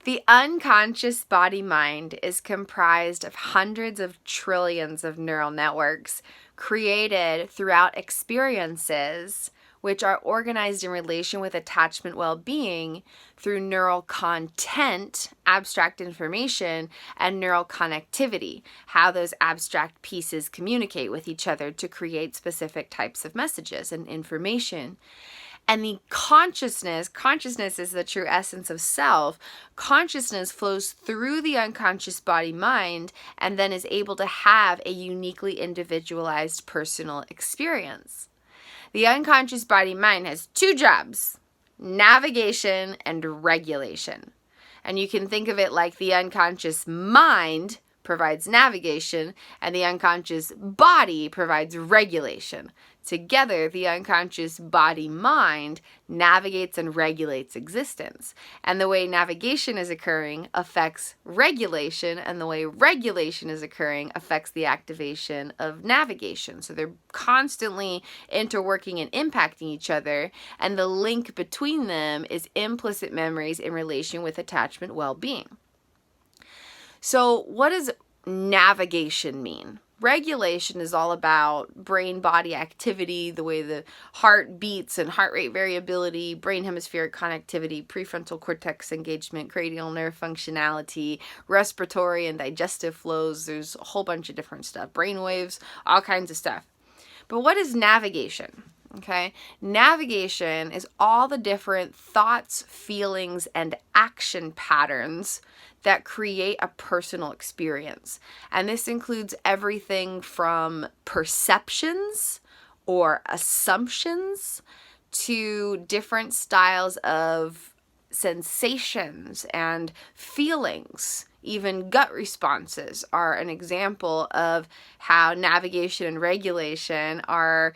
The unconscious body-mind is comprised of hundreds of trillions of neural networks created throughout experiences, which are organized in relation with attachment well-being through neural content, abstract information, and neural connectivity, how those abstract pieces communicate with each other to create specific types of messages and information. And the consciousness is the true essence of self. Consciousness flows through the unconscious body-mind and then is able to have a uniquely individualized personal experience. The unconscious body-mind has two jobs: navigation and regulation. And you can think of it like the unconscious mind provides navigation and the unconscious body provides regulation. Together, the unconscious body-mind navigates and regulates existence. And the way navigation is occurring affects regulation, and the way regulation is occurring affects the activation of navigation. So they're constantly interworking and impacting each other, and the link between them is implicit memories in relation with attachment well-being. So what does navigation mean? Regulation is all about brain-body activity, the way the heart beats and heart rate variability, brain hemispheric connectivity, prefrontal cortex engagement, cranial nerve functionality, respiratory and digestive flows. There's a whole bunch of different stuff, brain waves, all kinds of stuff. But what is navigation? Okay, navigation is all the different thoughts, feelings, and action patterns that create a personal experience. And this includes everything from perceptions or assumptions to different styles of sensations and feelings. Even gut responses are an example of how navigation and regulation are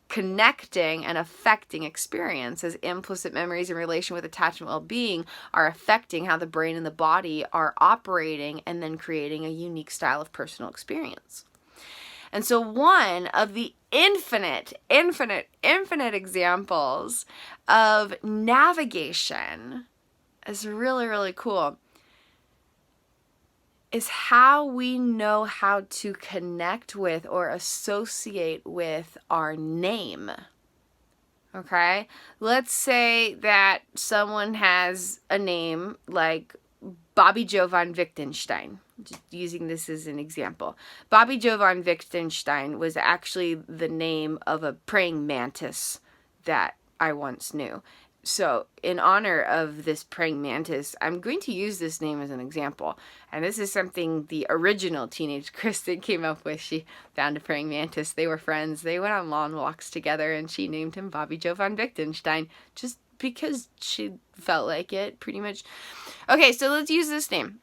connecting and affecting experience, as implicit memories in relation with attachment well-being are affecting how the brain and the body are operating and then creating a unique style of personal experience. And so one of the infinite examples of navigation is really, really cool, is how we know how to connect with or associate with our name. Okay? Let's say that someone has a name like Bobby Joe von Wittgenstein. Just using this as an example. Bobby Joe von Wittgenstein was actually the name of a praying mantis that I once knew. So, in honor of this praying mantis, I'm going to use this name as an example. And this is something the original teenage Kristin came up with. She found a praying mantis. They were friends. They went on long walks together, and she named him Bobby Joe von Wittgenstein just because she felt like it, pretty much. Okay, so let's use this name.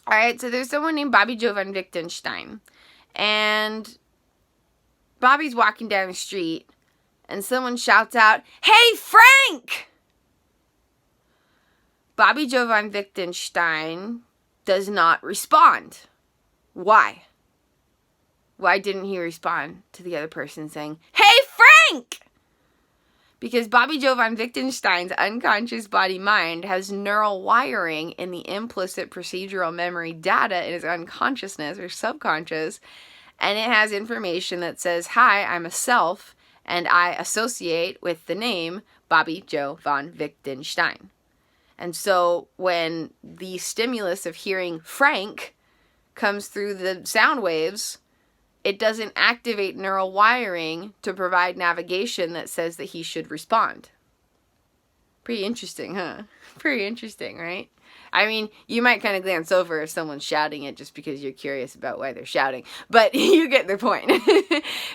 All right, so there's someone named Bobby Joe von Wittgenstein. And Bobby's walking down the street, and someone shouts out, "Hey, Frank!" Bobby Joe von Wittgenstein does not respond. Why? Why didn't he respond to the other person saying, "Hey, Frank!" Because Bobby Joe von Wittgenstein's unconscious body-mind has neural wiring in the implicit procedural memory data in his unconsciousness or subconscious, and it has information that says, "Hi, I'm a self, and I associate with the name Bobby Joe von Wittgenstein." And so when the stimulus of hearing Frank comes through the sound waves, it doesn't activate neural wiring to provide navigation that says that he should respond. Pretty interesting, huh? Pretty interesting, right? I mean, you might kind of glance over if someone's shouting it just because you're curious about why they're shouting. But you get the point.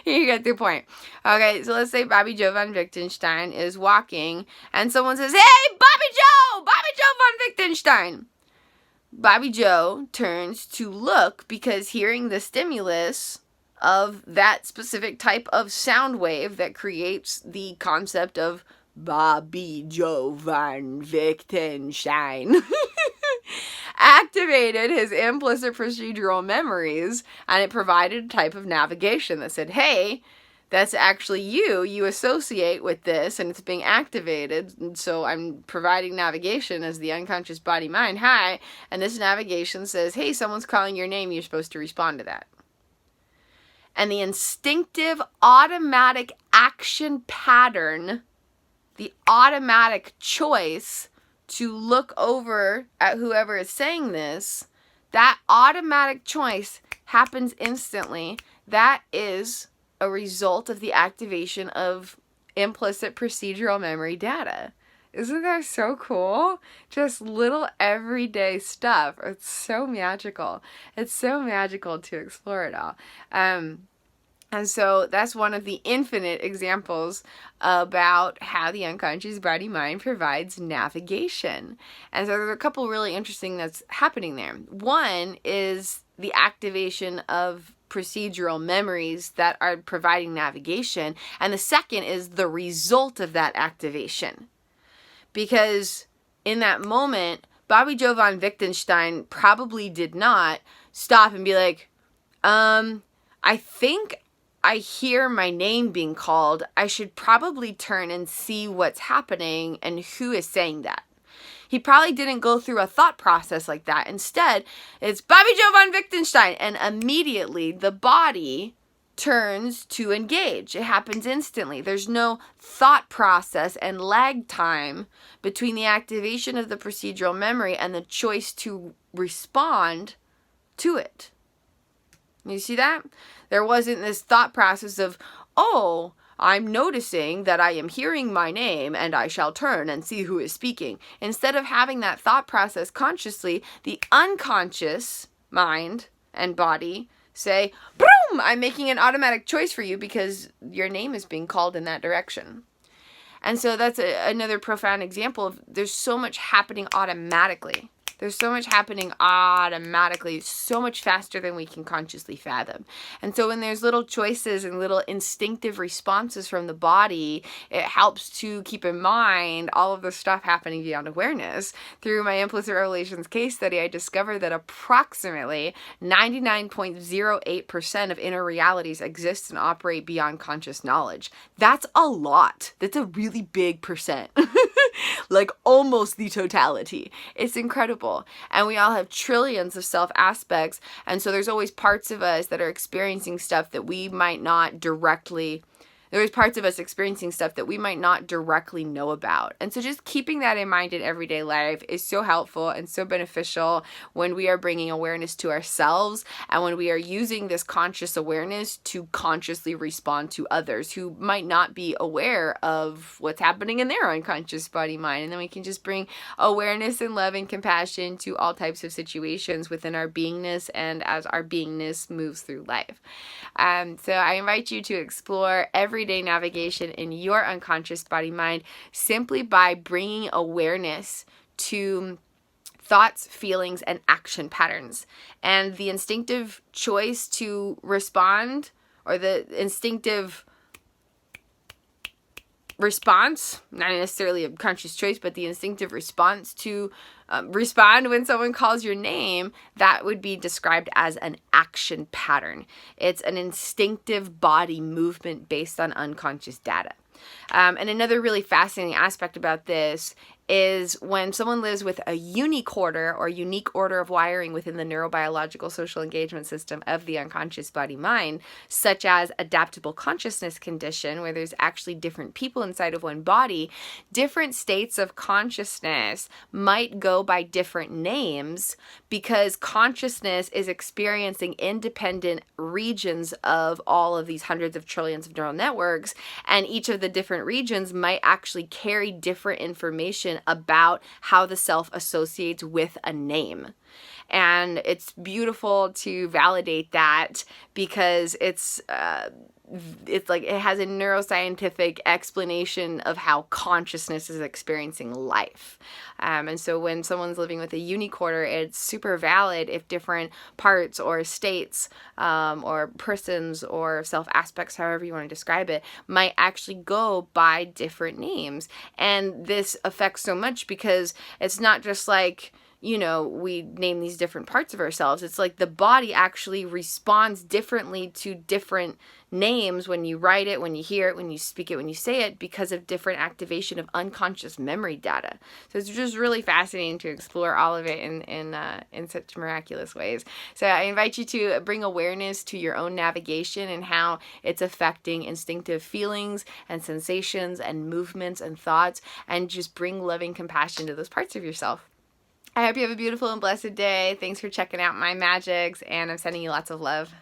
You get the point. Okay, so let's say Bobby Joe von Wittgenstein is walking and someone says, "Hey, Bobby Joe! Bobby Joe von Wittgenstein!" Bobby Joe turns to look because hearing the stimulus of that specific type of sound wave that creates the concept of Bobby Joe von Wittgenstein activated his implicit procedural memories, and it provided a type of navigation that said, "Hey, that's actually you associate with this, and it's being activated, and so I'm providing navigation as the unconscious body mind. Hi, and this navigation says, hey, someone's calling your name, you're supposed to respond to that. And the instinctive automatic action pattern, the automatic choice to look over at whoever is saying this, that automatic choice happens instantly. That is a result of the activation of implicit procedural memory data. Isn't that so cool? Just little everyday stuff. It's so magical. It's so magical to explore it all. And so that's one of the infinite examples about how the unconscious body mind provides navigation. And so there's a couple really interesting that's happening there. One is the activation of procedural memories that are providing navigation. And the second is the result of that activation. Because in that moment, Bobby Joe von Wittgenstein probably did not stop and be like, I think I hear my name being called. I should probably turn and see what's happening and who is saying that. He probably didn't go through a thought process like that. Instead, it's Bobby Joe von Wittgenstein, and immediately the body turns to engage. It happens instantly. There's no thought process and lag time between the activation of the procedural memory and the choice to respond to it. You see that? There wasn't this thought process of, oh, I'm noticing that I am hearing my name and I shall turn and see who is speaking. Instead of having that thought process consciously, the unconscious mind and body say, boom, I'm making an automatic choice for you because your name is being called in that direction. And so that's another profound example of there's so much happening automatically. There's so much happening automatically, so much faster than we can consciously fathom. And so when there's little choices and little instinctive responses from the body, it helps to keep in mind all of the stuff happening beyond awareness. Through my implicit revelations case study, I discovered that approximately 99.08% of inner realities exist and operate beyond conscious knowledge. That's a lot. That's a really big percent. Like almost the totality. It's incredible. And we all have trillions of self aspects. And so there's always parts of us that are experiencing stuff that we might not directly There's parts of us experiencing stuff that we might not directly know about. And so just keeping that in mind in everyday life is so helpful and so beneficial when we are bringing awareness to ourselves and when we are using this conscious awareness to consciously respond to others who might not be aware of what's happening in their unconscious body mind. And then we can just bring awareness and love and compassion to all types of situations within our beingness and as our beingness moves through life. So I invite you to explore everyday navigation in your unconscious body mind simply by bringing awareness to thoughts, feelings, and action patterns. And the instinctive choice to respond, or the instinctive response, not necessarily a conscious choice, but the instinctive response to respond when someone calls your name, that would be described as an action pattern. It's an instinctive body movement based on unconscious data. And another really fascinating aspect about this is when someone lives with a unique order or unique order of wiring within the neurobiological social engagement system of the unconscious body mind, such as adaptable consciousness condition, where there's actually different people inside of one body, different states of consciousness might go by different names because consciousness is experiencing independent regions of all of these hundreds of trillions of neural networks, and each of the different regions might actually carry different information about how the self associates with a name. And it's beautiful to validate that because it's like it has a neuroscientific explanation of how consciousness is experiencing life. And so when someone's living with a unique order, it's super valid if different parts or states or persons or self aspects, however you want to describe it, might actually go by different names. And this affects so much because it's not just like, you know, we name these different parts of ourselves. It's like the body actually responds differently to different names when you write it, when you hear it, when you speak it, when you say it, because of different activation of unconscious memory data. So it's just really fascinating to explore all of it in such miraculous ways. So I invite you to bring awareness to your own navigation and how it's affecting instinctive feelings and sensations and movements and thoughts, and just bring loving compassion to those parts of yourself. I hope you have a beautiful and blessed day. Thanks for checking out my magics, and I'm sending you lots of love.